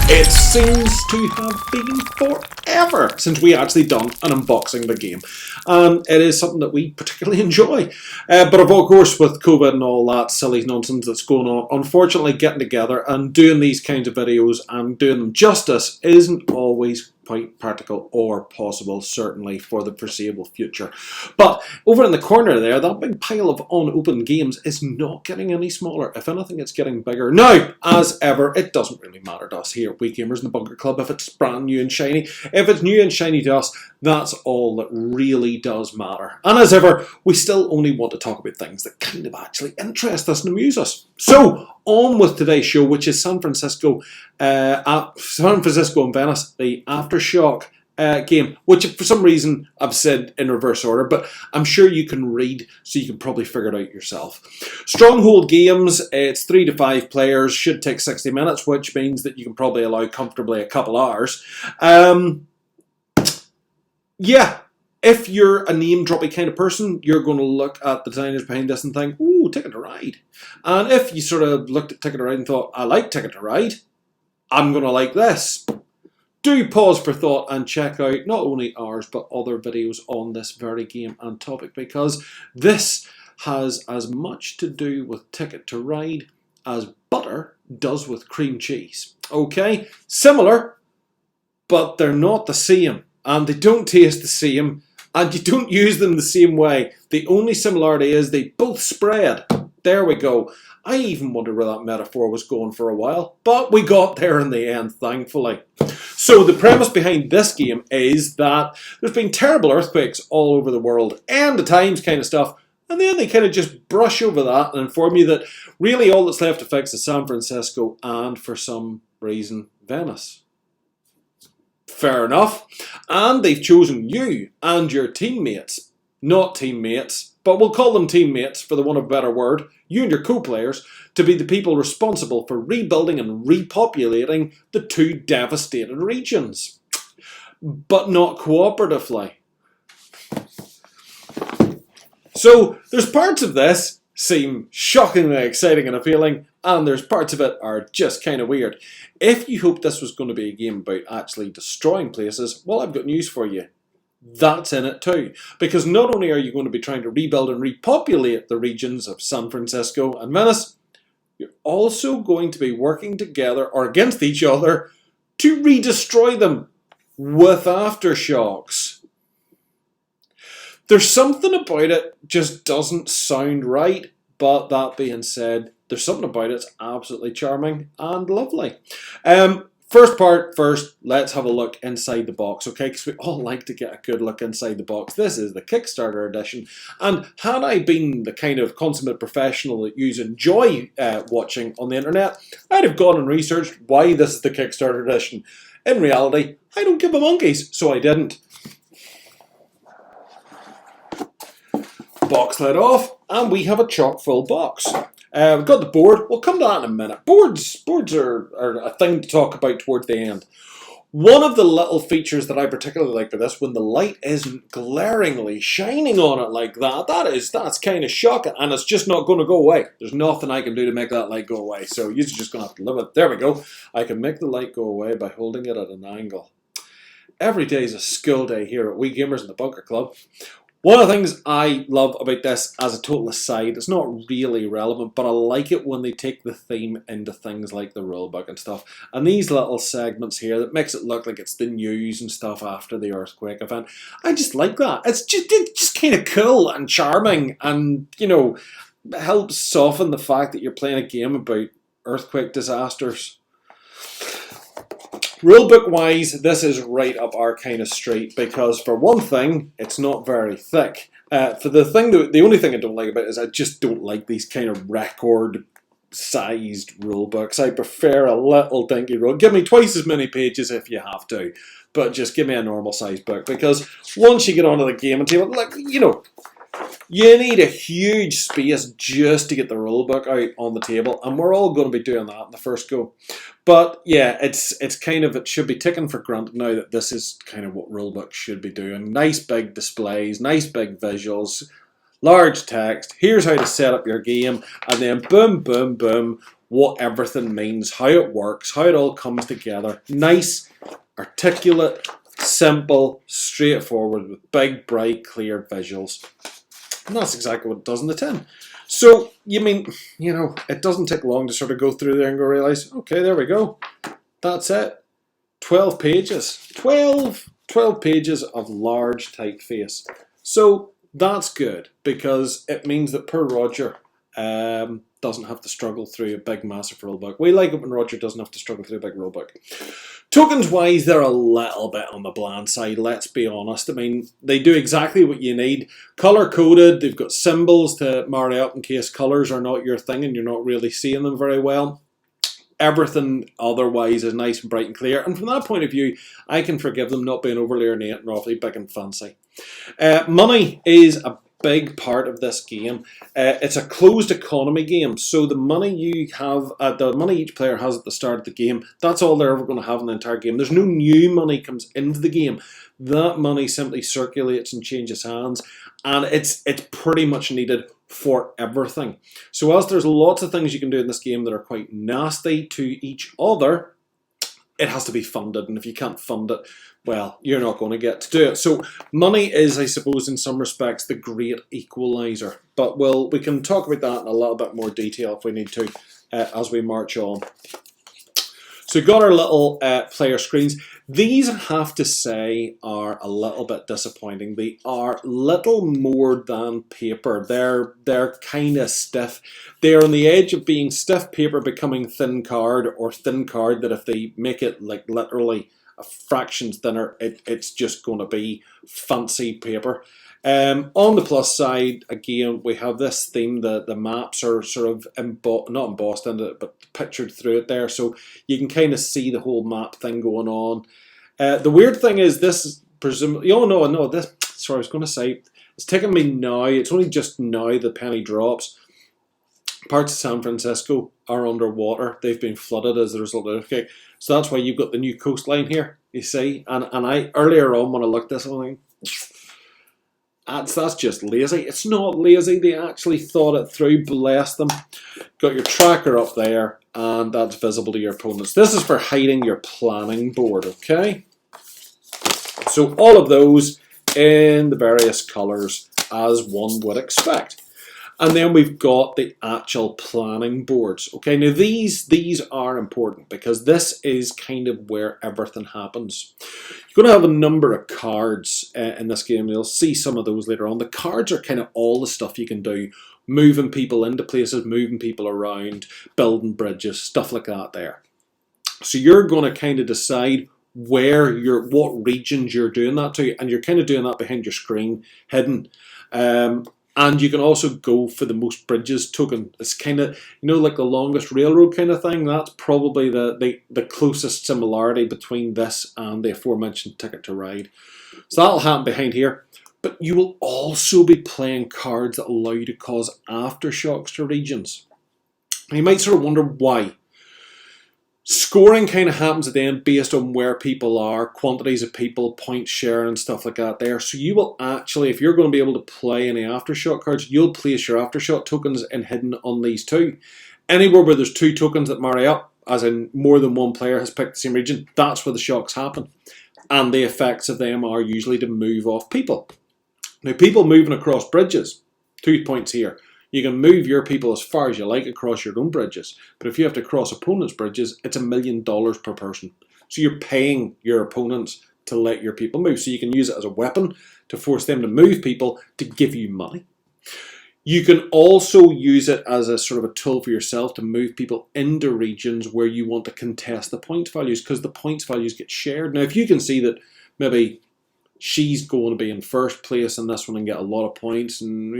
It seems to have been forever since we actually done an unboxing of a game, and it is something that we particularly enjoy. But of course, with COVID and all that silly nonsense that's going on, unfortunately getting together and doing these kinds of videos and doing them justice isn't always quite practical or possible, certainly for the foreseeable future. But over in the corner there, that big pile of unopened games is not getting any smaller. If anything, it's getting bigger. Now, as ever, it doesn't really matter to us here at We Gamers in the Bunker Club if it's brand new and shiny. If it's new and shiny to us, that's all that really does matter. And as ever, we still only want to talk about things that kind of actually interest us and amuse us. So, on with today's show, which is San Francisco and Venice, the Aftershock game, which for some reason I've said in reverse order, but I'm sure you can read, so you can probably figure it out yourself. Stronghold games, it's 3 to 5 players, should take 60 minutes, which means that you can probably allow comfortably a couple hours. Yeah. If you're a name-droppy kind of person, you're going to look at the designers behind this and think, ooh, Ticket to Ride. And if you sort of looked at Ticket to Ride and thought, I like Ticket to Ride, I'm going to like this. Do pause for thought and check out not only ours, but other videos on this very game and topic, because this has as much to do with Ticket to Ride as butter does with cream cheese. Okay? Similar, but they're not the same. And they don't taste the same. And you don't use them the same way. The only similarity is they both spread. There we go. I even wondered where that metaphor was going for a while, but we got there in the end, thankfully. So the premise behind this game is that there's been terrible earthquakes all over the world, end of times kind of stuff, and then they kind of just brush over that and inform you that really all that's left to fix is San Francisco and, for some reason, Venice. Fair enough. And they've chosen you and your teammates, not teammates, but we'll call them teammates for the want of a better word, you and your co-players, to be the people responsible for rebuilding and repopulating the two devastated regions. But not cooperatively. So there's parts of this seem shockingly exciting and appealing, and there's parts of it are just kind of weird. If you hoped this was going to be a game about actually destroying places, well, I've got news for you. That's in it too. Because not only are you going to be trying to rebuild and repopulate the regions of San Francisco and Venice, you're also going to be working together or against each other to redestroy them with aftershocks. There's something about it just doesn't sound right, but that being said, there's something about it that's absolutely charming and lovely. First part first, let's have a look inside the box, okay? Because we all like to get a good look inside the box. This is the Kickstarter edition, and had I been the kind of consummate professional that you enjoy watching on the internet, I'd have gone and researched why this is the Kickstarter edition. In reality, I don't give a monkeys, so I didn't. Box lid off, and we have a chock full box. We've got the board. We'll come to that in a minute. Boards are a thing to talk about towards the end. One of the little features that I particularly like for this, when the light isn't glaringly shining on it like that, that's kind of shocking, and it's just not going to go away. There's nothing I can do to make that light go away, so you're just going to have to live with it. There we go. I can make the light go away by holding it at an angle. Every day is a school day here at We Gamers in the Bunker Club. One of the things I love about this, as a total aside, it's not really relevant, but I like it when they take the theme into things like the rulebook and stuff. And these little segments here that makes it look like it's the news and stuff after the earthquake event. I just like that. It's just kind of cool and charming, and, you know, helps soften the fact that you're playing a game about earthquake disasters. Rulebook wise, this is right up our kind of street, because for one thing, it's not very thick. The only thing I don't like about it is I just don't like these kind of record sized rulebooks. I prefer a little dinky rule. Give me twice as many pages if you have to, but just give me a normal sized book, because once you get onto the gaming table, like, you know, you need a huge space just to get the rulebook out on the table, and we're all going to be doing that in the first go. But yeah, it's kind of, it should be taken for granted now that this is kind of what rulebooks should be doing. Nice big displays, nice big visuals, large text. Here's how to set up your game, and then boom, boom, boom. what everything means, how it works, how it all comes together. Nice, articulate, simple, straightforward, with big, bright, clear visuals. And that's exactly what it does in the tin. So, it doesn't take long to sort of go through there and go realise, okay, there we go. That's it. 12 pages. 12 pages of large typeface. So that's good, because it means that poor Roger doesn't have to struggle through a big, massive rulebook. We like it when Roger doesn't have to struggle through a big rulebook. Tokens-wise, they're a little bit on the bland side, let's be honest. I mean, they do exactly what you need. Colour-coded, they've got symbols to marry up in case colours are not your thing and you're not really seeing them very well. Everything otherwise is nice and bright and clear. And from that point of view, I can forgive them not being overly ornate and awfully big and fancy. Money is a big part of this game. It's a closed economy game, so the money you have, the money each player has at the start of the game, that's all they're ever going to have in the entire game. There's no new money comes into the game. That money simply circulates and changes hands, and it's pretty much needed for everything. So as there's lots of things you can do in this game that are quite nasty to each other, it has to be funded, and if you can't fund it, well, you're not going to get to do it. So money is, I suppose, in some respects, the great equalizer. But we can talk about that in a little bit more detail if we need to as we march on. So we've got our little player screens. These, I have to say, are a little bit disappointing. They are little more than paper. They're kind of stiff. They're on the edge of being stiff paper becoming thin card, or thin card that if they make it like literally a fraction thinner, it's just going to be fancy paper. On the plus side, again, we have this theme. The maps are sort of not embossed into it, but pictured through it there, so you can kind of see the whole map thing going on. The weird thing is this is presumably... Oh, no, this... Sorry, I was going to say, it's taken me now. It's only just now the penny drops. Parts of San Francisco are underwater. They've been flooded as a result of the earthquake. So that's why you've got the new coastline here, you see. And I, earlier on when I looked at this, I'm like, that's just lazy. It's not lazy. They actually thought it through. Bless them. Got your tracker up there, and that's visible to your opponents. This is for hiding your planning board, okay? So all of those in the various colours as one would expect. And then we've got the actual planning boards. Okay, now these are important because this is kind of where everything happens. You're going to have a number of cards in this game. You'll see some of those later on. The cards are kind of all the stuff you can do. Moving people into places, moving people around, building bridges, stuff like that there. So you're going to kind of decide what regions you're doing that to, and you're kind of doing that behind your screen, hidden. And you can also go for the most bridges token. It's kind of, like the longest railroad kind of thing. That's probably the closest similarity between this and the aforementioned Ticket to Ride. So that'll happen behind here. But you will also be playing cards that allow you to cause aftershocks to regions. And you might sort of wonder why. Scoring kind of happens at the end based on where people are, quantities of people, point share and stuff like that there. So you will actually, if you're going to be able to play any Aftershock cards, you'll place your Aftershock tokens in hidden on these two. Anywhere where there's two tokens that marry up, as in more than one player has picked the same region, that's where the shocks happen. And the effects of them are usually to move off people. Now, people moving across bridges, 2 points here. You can move your people as far as you like across your own bridges. But if you have to cross opponents' bridges, it's $1 million per person. So you're paying your opponents to let your people move. So you can use it as a weapon to force them to move people to give you money. You can also use it as a sort of a tool for yourself to move people into regions where you want to contest the points values, because the points values get shared. Now, if you can see that maybe she's going to be in first place in this one and get a lot of points, and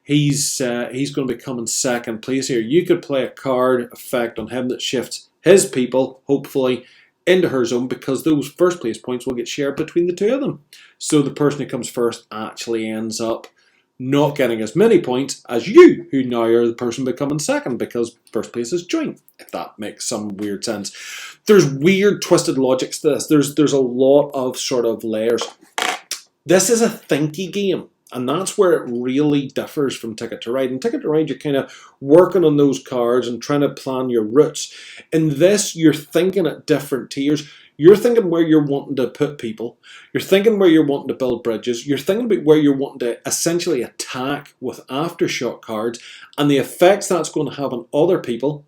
he's going to be coming second place here, you could play a card effect on him that shifts his people, hopefully, into her zone, because those first place points will get shared between the two of them. So the person who comes first actually ends up not getting as many points as you, who now are the person becoming second, because first place is joint, if that makes some weird sense. There's weird twisted logics to this. There's a lot of sort of layers. This is a thinky game. And that's where it really differs from Ticket to Ride. In Ticket to Ride, you're kind of working on those cards and trying to plan your routes. In this, you're thinking at different tiers. You're thinking where you're wanting to put people. You're thinking where you're wanting to build bridges. You're thinking about where you're wanting to essentially attack with Aftershock cards and the effects that's going to have on other people.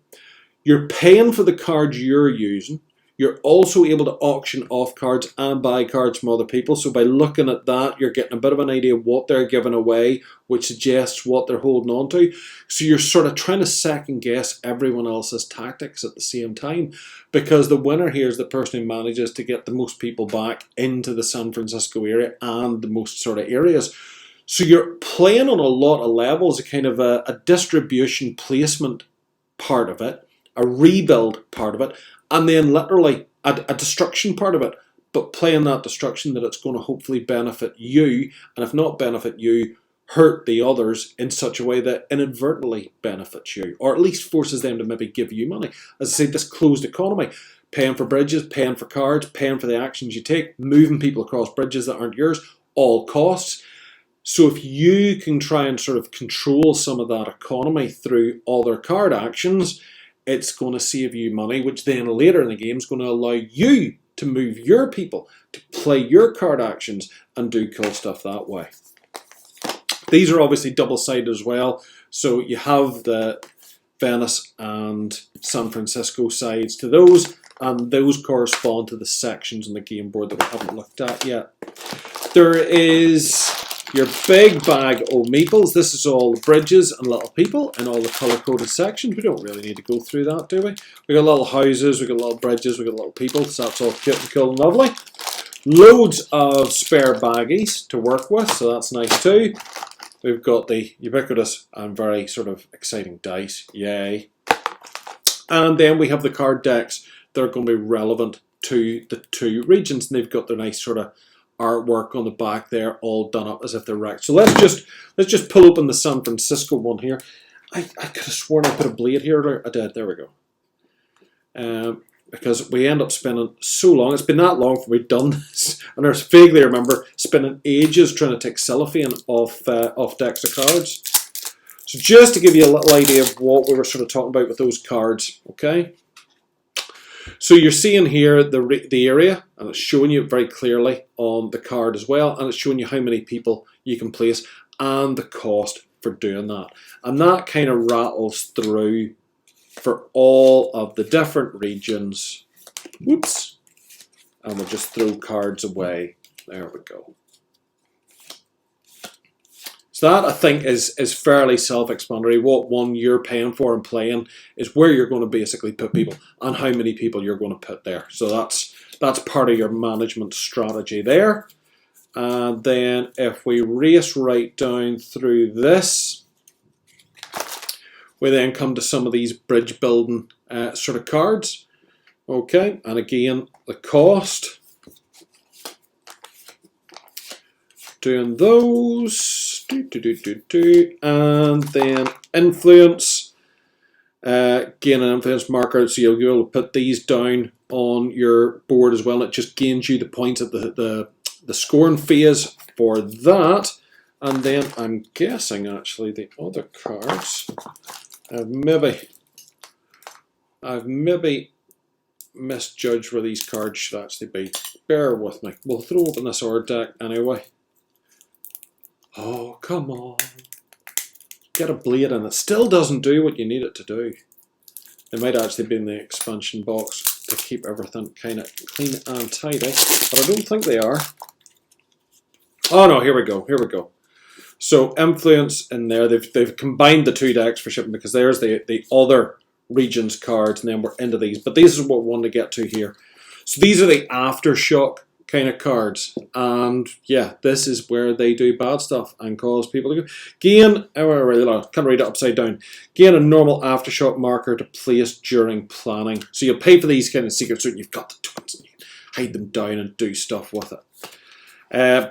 You're paying for the cards you're using. You're also able to auction off cards and buy cards from other people. So by looking at that, you're getting a bit of an idea of what they're giving away, which suggests what they're holding on to. So you're sort of trying to second guess everyone else's tactics at the same time, because the winner here is the person who manages to get the most people back into the San Francisco area and the most sort of areas. So you're playing on a lot of levels, a kind of a distribution placement part of it, a rebuild part of it, and then literally a destruction part of it, but playing that destruction that it's going to hopefully benefit you, and if not benefit you, hurt the others in such a way that inadvertently benefits you, or at least forces them to maybe give you money. As I say, this closed economy, paying for bridges, paying for cards, paying for the actions you take, moving people across bridges that aren't yours, all costs. So if you can try and sort of control some of that economy through other card actions, it's going to save you money, which then later in the game is going to allow you to move your people, to play your card actions and do cool stuff that way. These are obviously double-sided as well. So you have the Venice and San Francisco sides to those, and those correspond to the sections on the game board that we haven't looked at yet. There is your big bag of meeples. This is all the bridges and little people in all the colour-coded sections. We don't really need to go through that, do we? We got little houses, we got little bridges, we got little people, so that's all cute and cool and lovely. Loads of spare baggies to work with, so that's nice too. We've got the ubiquitous and very sort of exciting dice, yay. And then we have the card decks that are going to be relevant to the two regions, and they've got their nice sort of artwork on the back there, all done up as if they're wrecked. So let's just pull open the San Francisco one here. I could have sworn I put a blade here earlier. I did. There we go. Because we end up spending so long. It's been that long since we've done this, and I vaguely remember spending ages trying to take cellophane off decks of cards. So just to give you a little idea of what we were sort of talking about with those cards, okay? So you're seeing here the area, and it's showing you very clearly on the card as well, and it's showing you how many people you can place and the cost for doing that. And that kind of rattles through for all of the different regions. Whoops. And we'll just throw cards away. There we go. So that, I think, is fairly self-explanatory. What one you're paying for and playing is where you're going to basically put people and how many people you're going to put there. So that's part of your management strategy there. And then if we race right down through this, we then come to some of these bridge building sort of cards. Okay, and again, the cost. Doing those. And then influence. Gain an influence marker, so you'll be able to put these down on your board as well. It just gains you the points at the scoring phase for that. And then I'm guessing actually the other cards. I've maybe misjudged where these cards should actually be. Bear with me. We'll throw open this art deck anyway. Oh, come on. Get a blade and it still doesn't do what you need it to do. It might actually be in the expansion box to keep everything kind of clean and tidy, but I don't think they are. Oh no, here we go, here we go. So influence in there, they've combined the two decks for shipping because there's the other regions cards and then we're into these. But these is what we want to get to here. So these are the Aftershock kind of cards. And yeah, this is where they do bad stuff and cause people to go. Gain, can't read it upside down. Gain a normal Aftershock marker to place during planning. So you'll pay for these kind of secrets and you've got the twins and you can hide them down and do stuff with it.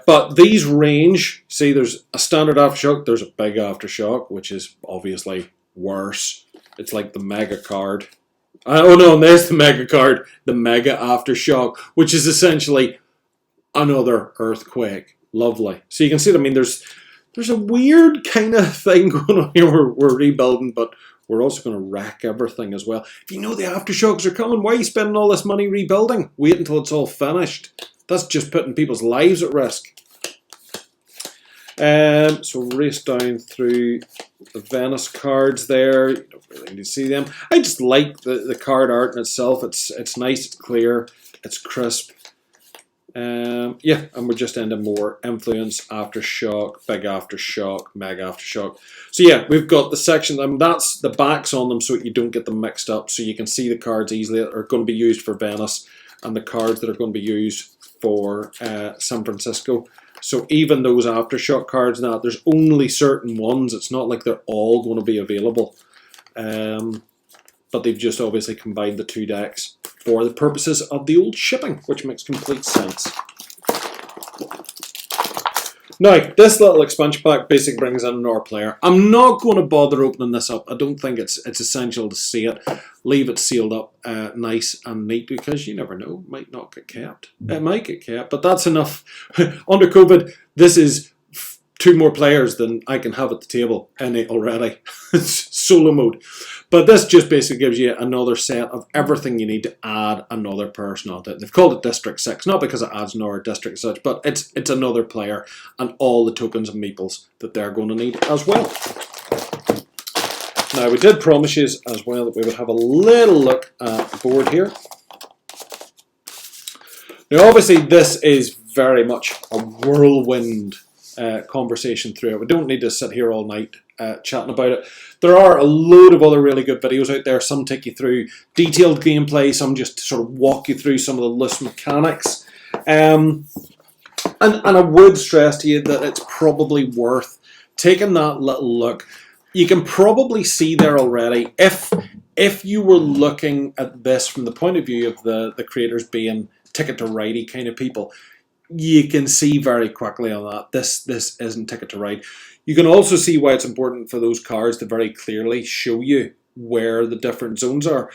But these range, see there's a standard Aftershock, there's a big Aftershock, which is obviously worse. It's like the mega card. Oh no, and there's the mega card, the mega Aftershock, which is essentially another earthquake. Lovely. So you can see, I mean, there's there's a weird kind of thing going on here. We're rebuilding, but we're also going to wreck everything as well. If you know the aftershocks are coming, why are you spending all this money rebuilding? Wait until it's all finished. That's just putting people's lives at risk. So race down through the Venice cards there. You don't really need to see them. I just like the card art in itself. It's nice, it's clear, it's crisp. Yeah, and we're just into more influence, aftershock, big aftershock, mega aftershock. So yeah, we've got the section, that's the backs on them so you don't get them mixed up, so you can see the cards easily that are going to be used for Venice and the cards that are going to be used for San Francisco. So even those aftershock cards now, there's only certain ones. It's not like they're all going to be available. But they've just obviously combined the two decks for the purposes of the old shipping, which makes complete sense. Now, this little expansion pack basically brings in another player. I'm not going to bother opening this up. I don't think it's essential to see it. Leave it sealed up nice and neat because you never know. It might not get kept. It might get kept, but that's enough. Under COVID, this is 2 more players than I can have at the table in it already. It's solo mode. But this just basically gives you another set of everything you need to add another person onto it. They've called it District 6, not because it adds another district as such, but it's another player and all the tokens and meeples that they're going to need as well. Now, we did promise you as well that we would have a little look at the board here. Now, obviously, this is very much a whirlwind conversation through it. We don't need to sit here all night chatting about it. There are a load of other really good videos out there. Some take you through detailed gameplay, some just sort of walk you through some of the loose mechanics. And I would stress to you that it's probably worth taking that little look. You can probably see there already, if you were looking at this from the point of view of the creators being Ticket to Ride kind of people, you can see very quickly on that this isn't Ticket to Ride. You can also see why it's important for those cards to very clearly show you where the different zones are.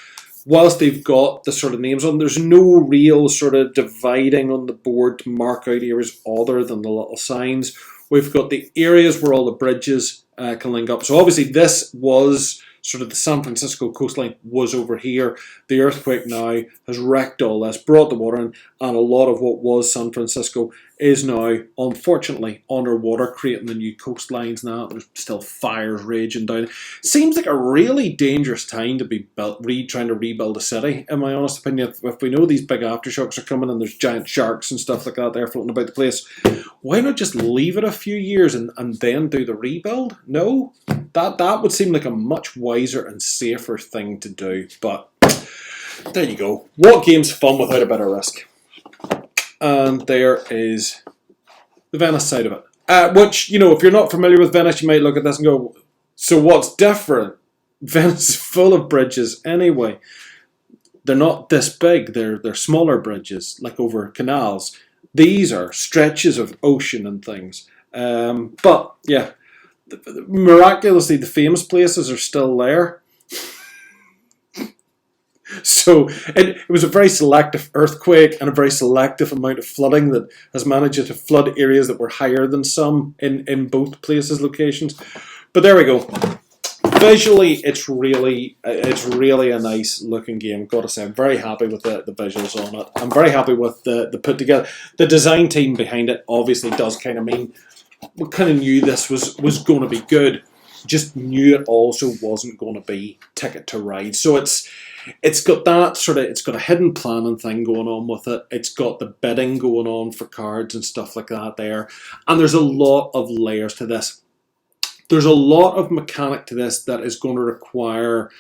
Whilst they've got the sort of names on, there's no real sort of dividing on the board to mark out areas other than the little signs. We've got the areas where all the bridges can link up. So obviously this was sort of the San Francisco coastline was over here. The earthquake now has wrecked all this, brought the water in, and a lot of what was San Francisco is now, unfortunately, underwater, creating the new coastlines now. There's still fires raging down. Seems like a really dangerous time to be trying to rebuild a city, in my honest opinion. If we know these big aftershocks are coming and there's giant sharks and stuff like that there floating about the place, why not just leave it a few years and then do the rebuild? No? That would seem like a much wiser and safer thing to do. But there you go. What game's fun without a bit of risk? And there is the Venice side of it. Which, you know, if you're not familiar with Venice, you might look at this and go, so what's different? Venice is full of bridges anyway. They're not this big. They're smaller bridges, like over canals. These are stretches of ocean and things. But, yeah, miraculously, the famous places are still there. So it was a very selective earthquake and a very selective amount of flooding that has managed to flood areas that were higher than some in both places, locations. But there we go. Visually, it's really a nice looking game. Got to say, I'm very happy with the visuals on it. I'm very happy with the put together. The design team behind it obviously does kind of mean we kind of knew this was going to be good. Just knew it also wasn't going to be Ticket to Ride. So it's got that sort of, it's got a hidden planning thing going on with it. It's got the bidding going on for cards and stuff like that there. And there's a lot of layers to this. There's a lot of mechanic to this that is going to require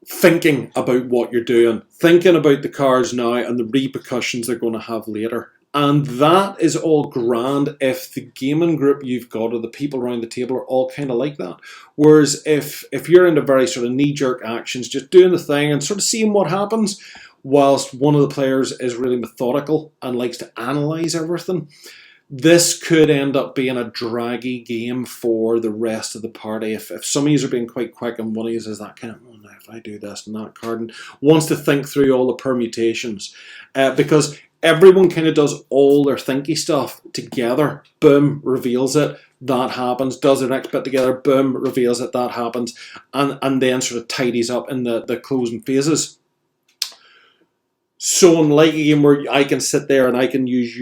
thinking about what you're doing, thinking about the cards now and the repercussions they're going to have later. And that is all grand if the gaming group you've got or the people around the table are all kind of like that. Whereas if you're into very sort of knee-jerk actions, just doing the thing and sort of seeing what happens, whilst one of the players is really methodical and likes to analyse everything, this could end up being a draggy game for the rest of the party. If some of you are being quite quick and one of you is that kind of, oh, if I do this and that card, and wants to think through all the permutations. Because Everyone kind of does all their thinky stuff together. Boom, reveals it. That happens. Does their next bit together. Boom, reveals it. That happens. And then sort of tidies up in the closing phases. So unlike a game where I can sit there and I can use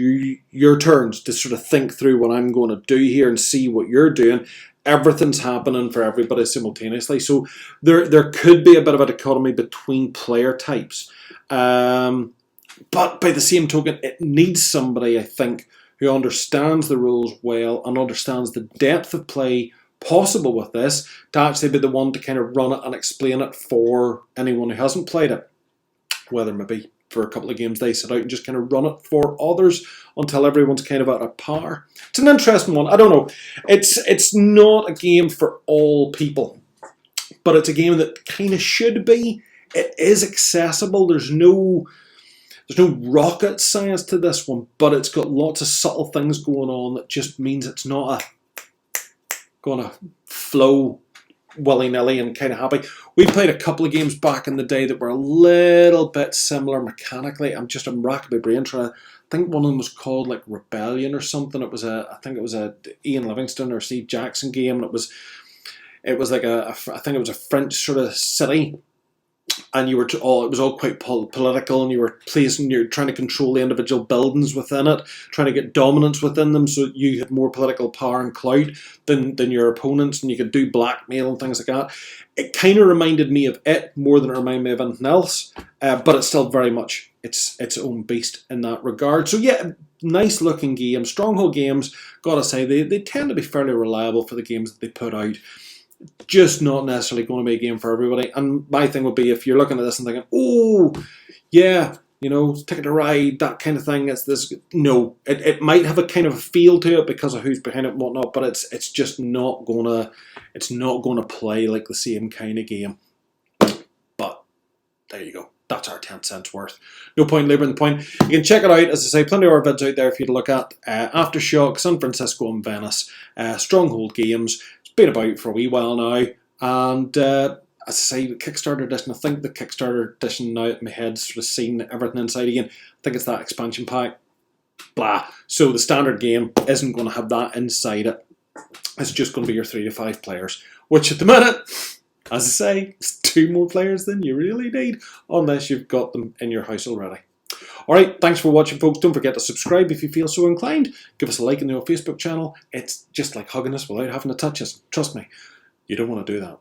your turns to sort of think through what I'm going to do here and see what you're doing, everything's happening for everybody simultaneously. So there could be a bit of a dichotomy between player types. But by the same token, it needs somebody, I think, who understands the rules well and understands the depth of play possible with this to actually be the one to kind of run it and explain it for anyone who hasn't played it. Whether maybe for a couple of games they sit out and just kind of run it for others until everyone's kind of at a par. It's an interesting one. I don't know. It's not a game for all people, but it's a game that kind of should be. It is accessible. There's no rocket science to this one, but it's got lots of subtle things going on that just means it's not going to flow willy-nilly and kind of happy. We played a couple of games back in the day that were a little bit similar mechanically. I'm racking my brain trying to think. One of them was called like Rebellion or something. I think it was a Ian Livingstone or Steve Jackson game, and it was like I think it was a French sort of city. And it was all quite political, and you're trying to control the individual buildings within it, trying to get dominance within them so you had more political power and clout than your opponents, and you could do blackmail and things like that. It kind of reminded me of it more than it reminded me of anything else, but it's still very much its own beast in that regard. So yeah, nice looking game. Stronghold games, gotta say, they tend to be fairly reliable for the games that they put out. Just not necessarily going to be a game for everybody. And my thing would be, if you're looking at this and thinking, oh, yeah, Ticket to Ride, that kind of thing, it's this. No, it might have a kind of a feel to it because of who's behind it and whatnot, but it's just not gonna play like the same kind of game. But there you go. That's our 10 cents worth. No point labouring the point. You can check it out. As I say, plenty of our vids out there for you to look at. Aftershock, San Francisco and Venice, Stronghold games. Been about for a wee while now, and as I say, the Kickstarter edition, I think the Kickstarter edition, now that my head's sort of seen everything inside again, I think it's that expansion pack, blah. So the standard game isn't going to have that inside it. It's just going to be your 3 to 5 players, which at the minute, as I say, it's 2 more players than you really need, unless you've got them in your house already. Alright, thanks for watching, folks. Don't forget to subscribe if you feel so inclined. Give us a like in the old Facebook channel. It's just like hugging us without having to touch us. Trust me, you don't want to do that.